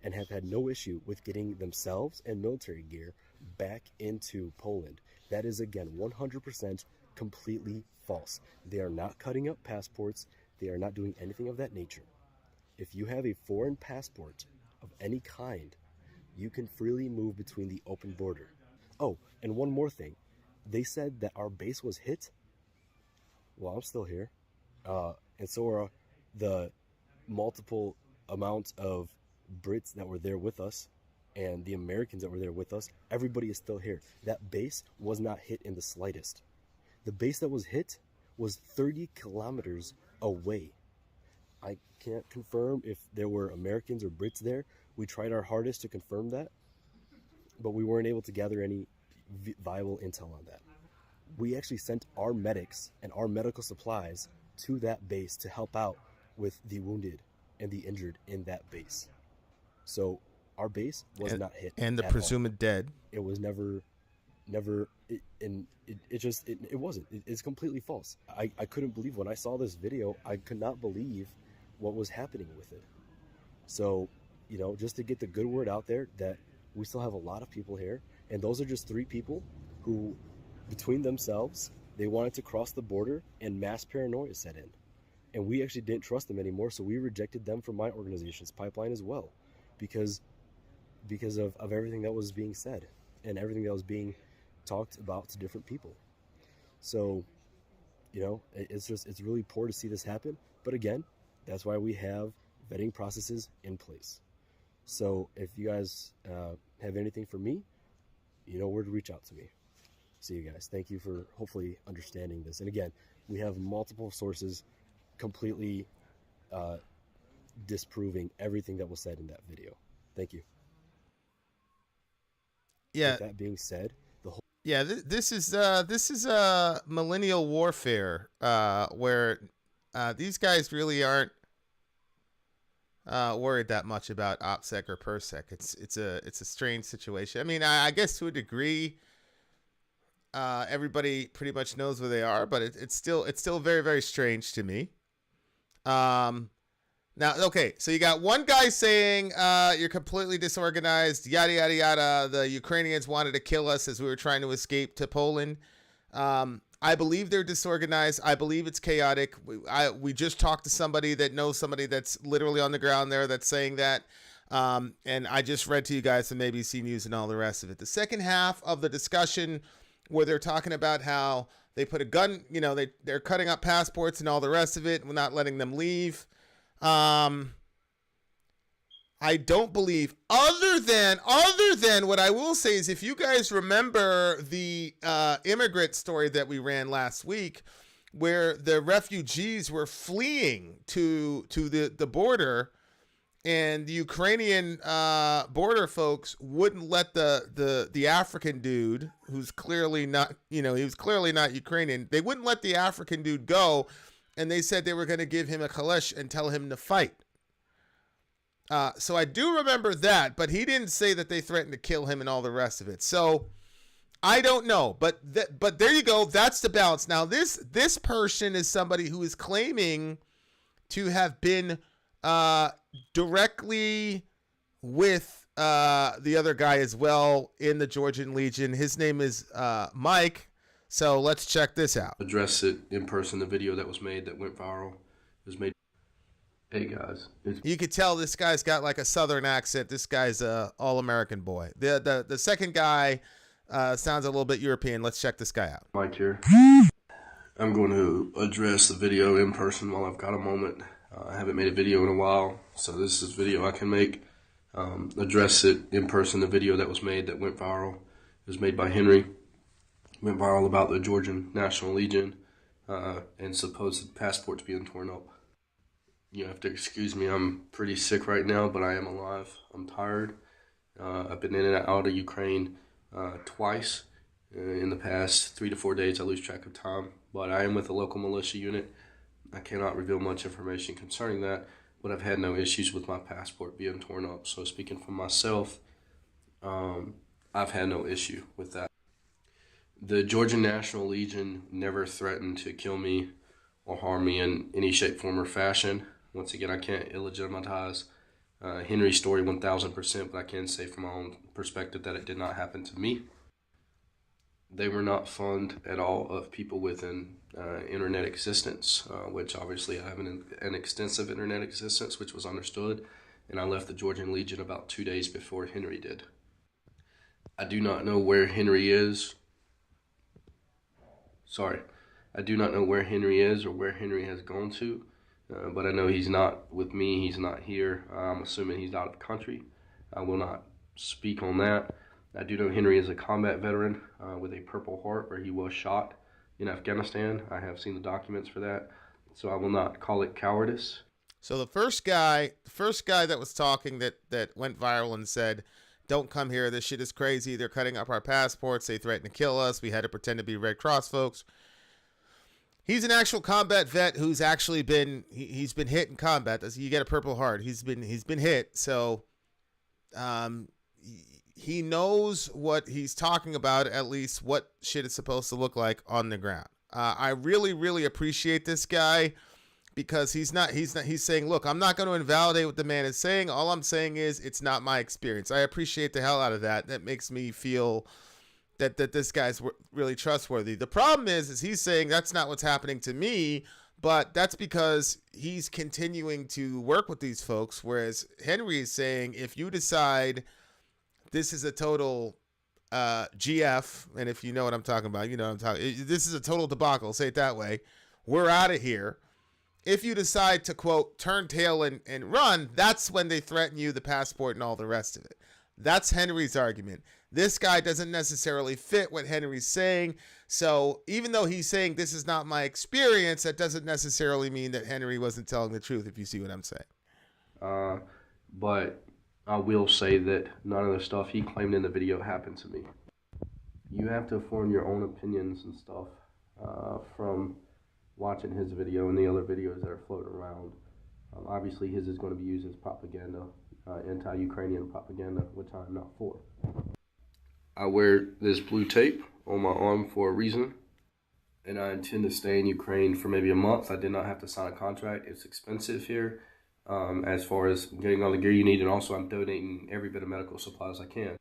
and have had no issue with getting themselves and military gear back into Poland. That is, again, 100% completely false. They are not cutting up passports. They are not doing anything of that nature. If you have a foreign passport of any kind, you can freely move between the open border. Oh, and one more thing. They said that our base was hit. Well, I'm still here. And so are the multiple amounts of Brits that were there with us and the Americans that were there with us. Everybody is still here. That base was not hit in the slightest. The base that was hit was 30 kilometers away. I can't confirm if there were Americans or Brits there. We tried our hardest to confirm that, but we weren't able to gather any viable intel on that. We actually sent our medics and our medical supplies to that base to help out with the wounded and the injured in that base. So our base was not hit. And the presumed dead. It was never, it wasn't. It's completely false. I couldn't believe when I saw this video, I could not believe what was happening with it. So, you know, just to get the good word out there that we still have a lot of people here, and those are just 3 people who, between themselves, they wanted to cross the border and mass paranoia set in. And we actually didn't trust them anymore, so we rejected them from my organization's pipeline as well, because of everything that was being said and everything that was being talked about to different people. So, you know, it's really poor to see this happen. But again, that's why we have vetting processes in place. So if you guys have anything for me, you know where to reach out to me. See you guys. Thank you for hopefully understanding this. And again, we have multiple sources completely disproving everything that was said in that video. Thank you. Yeah. With that being said, this is millennial warfare, where these guys really aren't worried that much about OPSEC or PERSEC. It's a strange situation. I mean, I guess to a degree, everybody pretty much knows where they are, but it's still very, very strange to me. Now, okay, so you got one guy saying you're completely disorganized, yada, yada, yada. The Ukrainians wanted to kill us as we were trying to escape to Poland. I believe they're disorganized. I believe it's chaotic. We just talked to somebody that knows somebody that's literally on the ground there that's saying that. And I just read to you guys some ABC News and all the rest of it. The second half of the discussion where they're talking about how they put a gun, you know, they're cutting up passports and all the rest of it. We're not letting them leave. I don't believe, other than what I will say is, if you guys remember the immigrant story that we ran last week, where the refugees were fleeing to the border, and the Ukrainian border folks wouldn't let the African dude, who's clearly not, you know, he was clearly not Ukrainian, they wouldn't let the African dude go. And they said they were going to give him a kalesh and tell him to fight. So I do remember that, but he didn't say that they threatened to kill him and all the rest of it. So I don't know, but there you go. That's the balance. Now this person is somebody who is claiming to have been directly with the other guy as well in the Georgian Legion. His name is Mike. So let's check this out. Address it in person. The video that was made that went viral was made. Hey guys, you could tell this guy's got like a southern accent. This guy's a all-American boy. The second guy sounds a little bit European. Let's check this guy out. Mike here. I'm going to address the video in person while I've got a moment. I haven't made a video in a while, so this is a video I can make. Address it in person. The video that was made that went viral. It was made by Henry. Went viral about the Georgian National Legion and supposed passports being torn up. You have to excuse me, I'm pretty sick right now, but I am alive. I'm tired. I've been in and out of Ukraine twice in the past 3 to 4 days. I lose track of time, but I am with a local militia unit. I cannot reveal much information concerning that, but I've had no issues with my passport being torn up. So speaking for myself, I've had no issue with that. The Georgian National Legion never threatened to kill me or harm me in any shape, form, or fashion. Once again, I can't illegitimize Henry's story 1000%, but I can say from my own perspective that it did not happen to me. They were not fond at all of people with an internet existence, which obviously I have an extensive internet existence, which was understood, and I left the Georgian Legion about 2 days before Henry did. I do not know where Henry is. Sorry. I do not know where Henry is or where Henry has gone to, but I know he's not with me. He's not here. I'm assuming he's out of the country. I will not speak on that. I do know Henry is a combat veteran with a Purple Heart, where he was shot in Afghanistan. I have seen the documents for that, so I will not call it cowardice. So the first guy that was talking that went viral and said, "Don't come here. This shit is crazy. They're cutting up our passports. They threatened to kill us. We had to pretend to be Red Cross folks." He's an actual combat vet who's actually been he's been hit in combat. You get a Purple Heart. He's been hit. So, he knows what he's talking about. At least what shit is supposed to look like on the ground. I really appreciate this guy, because he's saying, look, I'm not going to invalidate what the man is saying. All I'm saying is it's not my experience. I appreciate the hell out of that. That makes me feel that this guy's really trustworthy. The problem is he's saying that's not what's happening to me, but that's because he's continuing to work with these folks. Whereas Henry is saying, if you decide this is a total GF, and if you know what I'm talking about, you know what I'm talking. This is a total debacle. Say it that way. We're out of here. If you decide to, quote, turn tail and run, that's when they threaten you, the passport and all the rest of it. That's Henry's argument. This guy doesn't necessarily fit what Henry's saying. So even though he's saying this is not my experience, that doesn't necessarily mean that Henry wasn't telling the truth, if you see what I'm saying. But I will say that none of the stuff he claimed in the video happened to me. You have to form your own opinions and stuff from watching his video and the other videos that are floating around. Obviously his is going to be used as propaganda, anti-Ukrainian propaganda, which I'm not for. I wear this blue tape on my arm for a reason, and I intend to stay in Ukraine for maybe a month. I did not have to sign a contract. It's expensive here as far as getting all the gear you need, and also I'm donating every bit of medical supplies I can.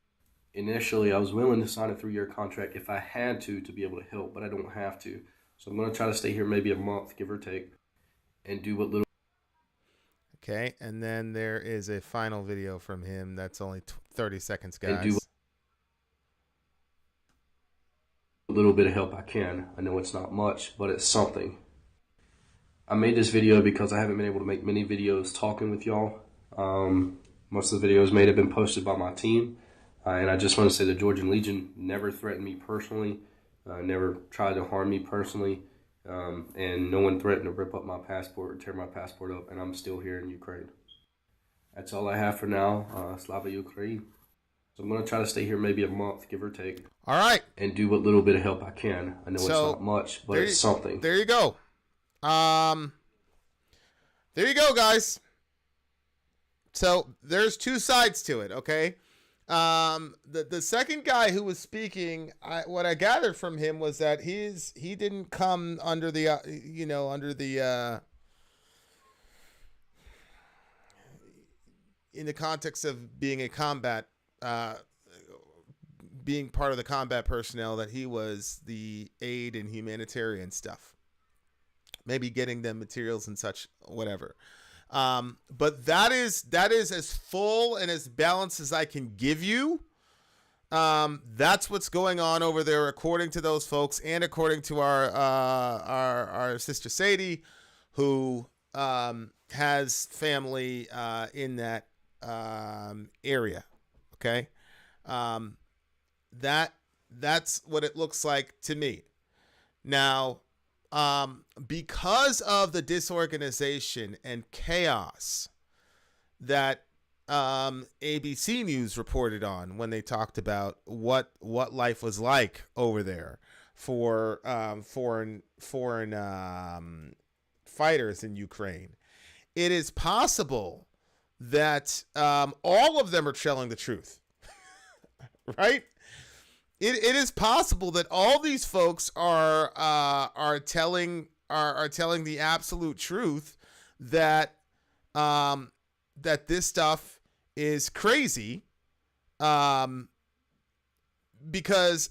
Initially, I was willing to sign a 3-year contract if I had to be able to help, but I don't have to. So I'm going to try to stay here maybe a month, give or take, and do what little... Okay, and then there is a final video from him that's only 30 seconds, guys. And do a little bit of help I can. I know it's not much, but it's something. I made this video because I haven't been able to make many videos talking with y'all. Most of the videos made have been posted by my team. And I just want to say the Georgian Legion never threatened me personally, never tried to harm me personally, and no one threatened to rip up my passport or tear my passport up, and I'm still here in Ukraine. That's all I have for now. Slava Ukraine. So I'm going to try to stay here maybe a month, give or take. All right. And do what little bit of help I can. I know it's not much, but it's something. There you go. There you go, guys. So there's two sides to it, okay? The second guy who was speaking, what I gathered from him was that he didn't come under the in the context of being a combat, being part of the combat personnel, that he was the aid and humanitarian stuff, maybe getting them materials and such, whatever. But that is as full and as balanced as I can give you. That's what's going on over there, according to those folks, and according to our sister Sadie, who has family in that area. Okay, that's what it looks like to me. Now, because of the disorganization and chaos that ABC News reported on when they talked about what life was like over there for foreign fighters in Ukraine, it is possible that all of them are telling the truth, right? It is possible that all these folks are telling the absolute truth, that that this stuff is crazy, because,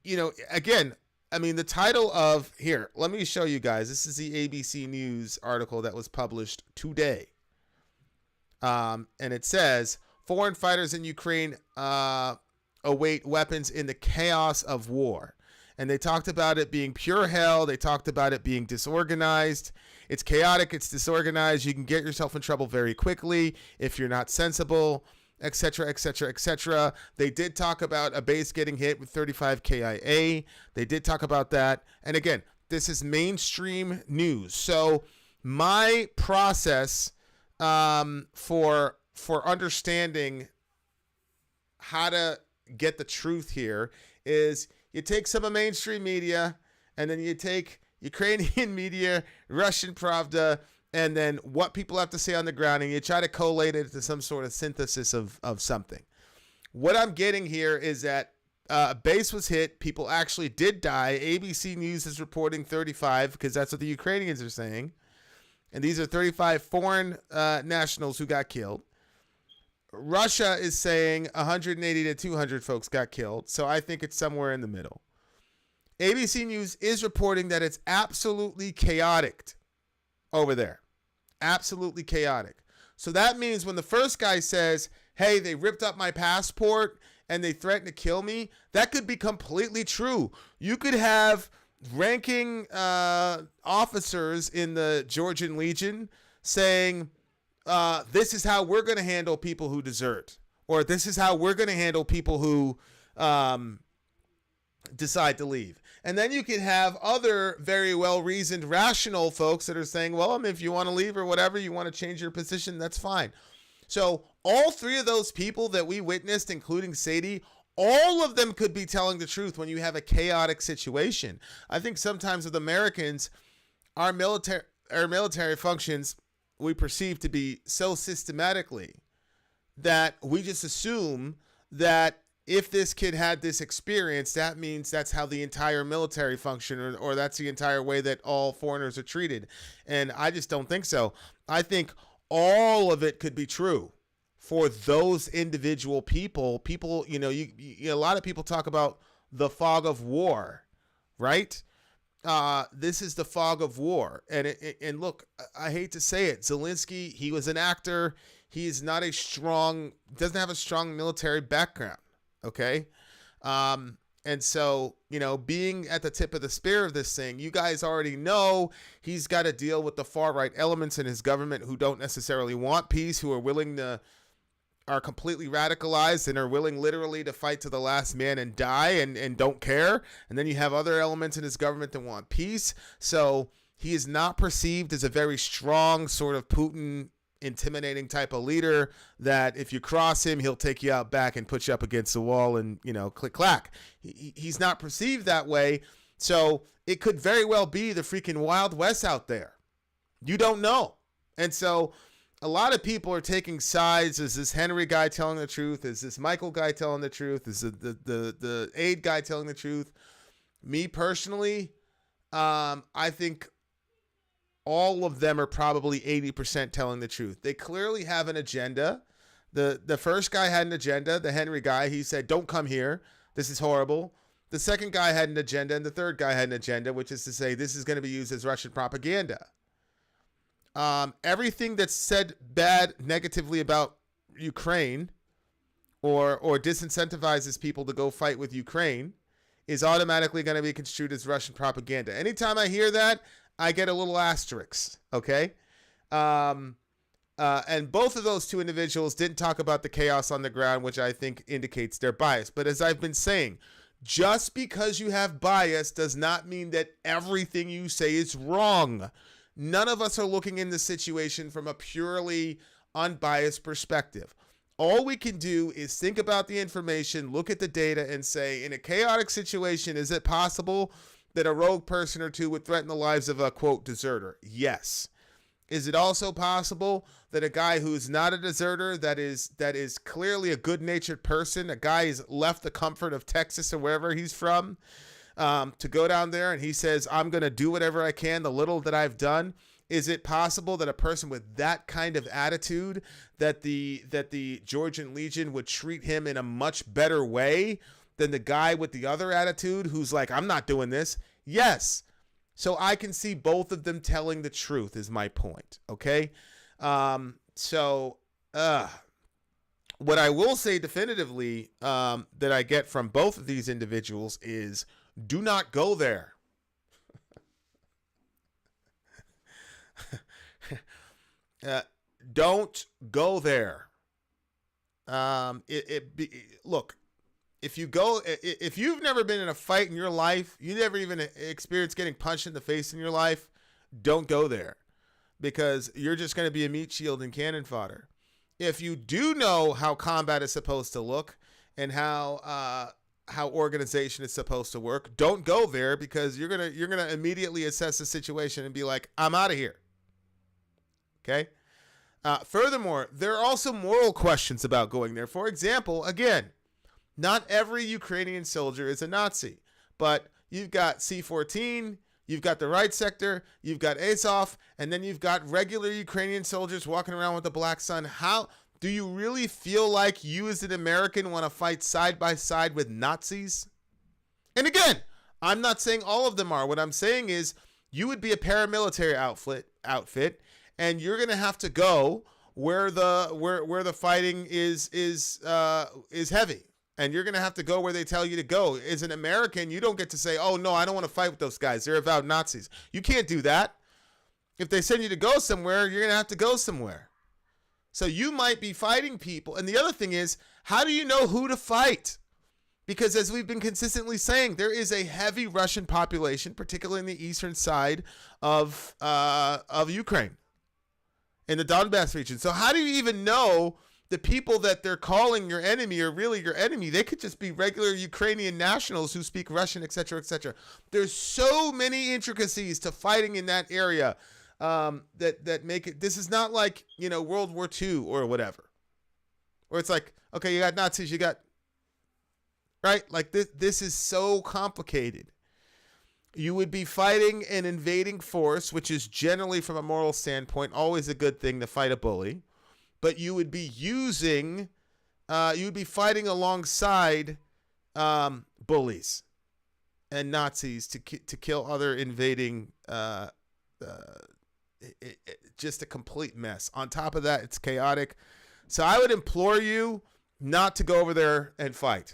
you know, again, I mean, the title of here, let me show you guys. This is the ABC News article that was published today, and it says foreign fighters in Ukraine await weapons in the chaos of war. And they talked about it being pure hell. They talked about it being disorganized. It's chaotic. It's disorganized. You can get yourself in trouble very quickly if you're not sensible, etc., etc., etc. They did talk about a base getting hit with 35 KIA. They did talk about that. And again, this is mainstream news. So my process for understanding how to get the truth here is you take some of mainstream media, and then you take Ukrainian media, Russian Pravda, and then what people have to say on the ground, and you try to collate it to some sort of synthesis of something. What I'm getting here is that a base was hit. People actually did die. ABC News is reporting 35 because that's what the Ukrainians are saying. And these are 35 foreign nationals who got killed. Russia is saying 180 to 200 folks got killed. So I think it's somewhere in the middle. ABC News is reporting that it's absolutely chaotic over there. Absolutely chaotic. So that means when the first guy says, hey, they ripped up my passport and they threatened to kill me, that could be completely true. You could have ranking officers in the Georgian Legion saying, this is how we're going to handle people who desert, or this is how we're going to handle people who decide to leave. And then you could have other very well-reasoned, rational folks that are saying, well, I mean, if you want to leave or whatever, you want to change your position, that's fine. So all three of those people that we witnessed, including Sadie, all of them could be telling the truth when you have a chaotic situation. I think sometimes with Americans, our military functions we perceive to be so systematically that we just assume that if this kid had this experience, that means that's how the entire military function, or that's the entire way that all foreigners are treated. And I just don't think so. I think all of it could be true for those individual people. People, a lot of people talk about the fog of war, right? This is the fog of war. And look, I hate to say it, Zelensky, he was an actor. He is not doesn't have a strong military background. Okay. And so, being at the tip of the spear of this thing, you guys already know he's got to deal with the far right elements in his government who don't necessarily want peace, who are completely radicalized and are willing literally to fight to the last man and die and don't care. And then you have other elements in his government that want peace. So he is not perceived as a very strong sort of Putin intimidating type of leader that if you cross him, he'll take you out back and put you up against the wall and, click clack. He's not perceived that way. So it could very well be the freaking Wild West out there. You don't know. And so a lot of people are taking sides. Is this Henry guy telling the truth? Is this Michael guy telling the truth? Is it the aide guy telling the truth? Me personally, I think all of them are probably 80% telling the truth. They clearly have an agenda. The first guy had an agenda, the Henry guy. He said, don't come here. This is horrible. The second guy had an agenda, and the third guy had an agenda, which is to say this is going to be used as Russian propaganda. Everything that's said bad, negatively about Ukraine or disincentivizes people to go fight with Ukraine is automatically going to be construed as Russian propaganda. Anytime I hear that, I get a little asterisk, okay? And both of those two individuals didn't talk about the chaos on the ground, which I think indicates their bias. But as I've been saying, just because you have bias does not mean that everything you say is wrong. None of us are looking in the situation from a purely unbiased perspective. All we can do is think about the information, look at the data, and say, in a chaotic situation, is it possible that a rogue person or two would threaten the lives of a, quote, deserter? Yes. Is it also possible that a guy who's not a deserter, that is clearly a good-natured person, a guy who's left the comfort of Texas or wherever he's from, to go down there and he says, I'm going to do whatever I can, the little that I've done? Is it possible that a person with that kind of attitude, that the Georgian Legion would treat him in a much better way than the guy with the other attitude who's like, I'm not doing this? Yes. So I can see both of them telling the truth is my point. Okay. What I will say definitively that I get from both of these individuals is do not go there. Don't go there. Look, if you've never been in a fight in your life, you never even experienced getting punched in the face in your life, don't go there, because you're just going to be a meat shield and cannon fodder. If you do know how combat is supposed to look and how organization is supposed to work, don't go there, because you're gonna immediately assess the situation and be like, I'm out of here. Okay. Furthermore, there are also moral questions about going there. For example, again, not every Ukrainian soldier is a Nazi, but you've got C-14, you've got the right sector, you've got Azov, and then you've got regular Ukrainian soldiers walking around with the black sun. How do you really feel like you as an American want to fight side by side with Nazis? And again, I'm not saying all of them are. What I'm saying is you would be a paramilitary outfit, and you're going to have to go where the fighting is heavy. And you're going to have to go where they tell you to go. As an American, you don't get to say, oh, no, I don't want to fight with those guys. They're avowed Nazis. You can't do that. If they send you to go somewhere, you're going to have to go somewhere. So you might be fighting people. And the other thing is, how do you know who to fight? Because as we've been consistently saying, there is a heavy Russian population, particularly in the eastern side of Ukraine, in the Donbass region. So how do you even know the people that they're calling your enemy are really your enemy? They could just be regular Ukrainian nationals who speak Russian, etc., etc. There's so many intricacies to fighting in that area that make it. This is not like, World War II or whatever, where it's like, okay, you got Nazis, you got, right? Like this is so complicated. You would be fighting an invading force, which is generally, from a moral standpoint, always a good thing to fight a bully. But you would be fighting alongside bullies and Nazis to kill other invading. Just a complete mess. On top of that, it's chaotic. So I would implore you not to go over there and fight.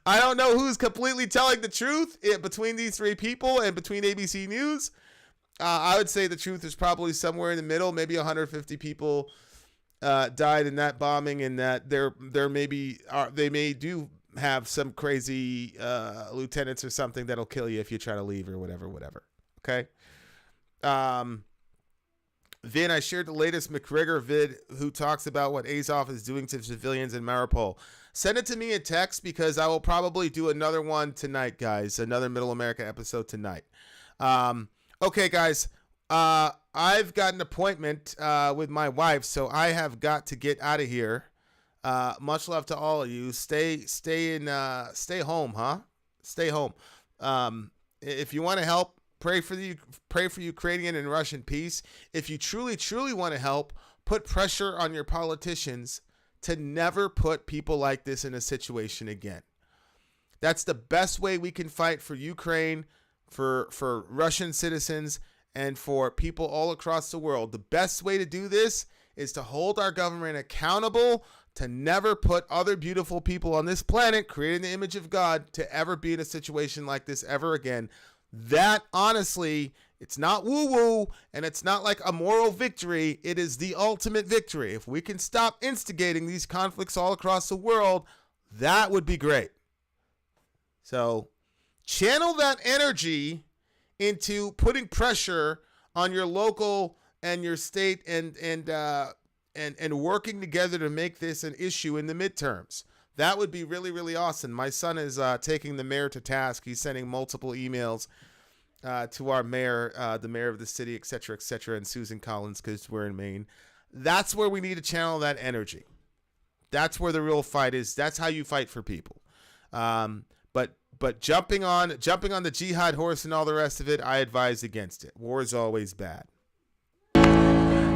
I don't know who's completely telling the truth between these three people and between ABC News. I would say the truth is probably somewhere in the middle. Maybe 150 people died in that bombing, and that they may do have some crazy lieutenants or something that'll kill you if you try to leave or whatever. Okay. Vin, I shared the latest McGregor vid who talks about what Azov is doing to civilians in Mariupol. Send it to me in text, because I will probably do another one tonight, guys. Another Middle America episode tonight. Okay, guys. I've got an appointment with my wife, so I have got to get out of here. Much love to all of you. Stay home, huh? Stay home. If you want to help, pray for Ukrainian and Russian peace. If you truly want to help, put pressure on your politicians to never put people like this in a situation again. That's the best way we can fight for Ukraine, for Russian citizens, and for people all across the world. The best way to do this is to hold our government accountable to never put other beautiful people on this planet, created in the image of God, to ever be in a situation like this ever again. That, honestly, it's not woo-woo, and it's not like a moral victory. It is the ultimate victory. If we can stop instigating these conflicts all across the world, that would be great. So channel that energy into putting pressure on your local and your state and working together to make this an issue in the midterms. That would be really, really awesome. My son is taking the mayor to task. He's sending multiple emails to our mayor, the mayor of the city, et cetera, and Susan Collins, because we're in Maine. That's where we need to channel that energy. That's where the real fight is. That's how you fight for people. But jumping on the jihad horse and all the rest of it, I advise against it. War is always bad.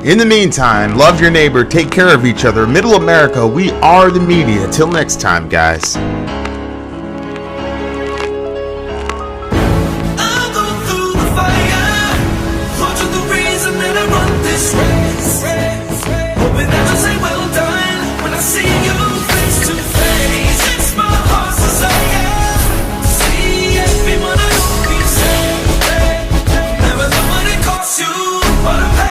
In the meantime, love your neighbor, take care of each other. Middle America, we are the media. Till next time, guys.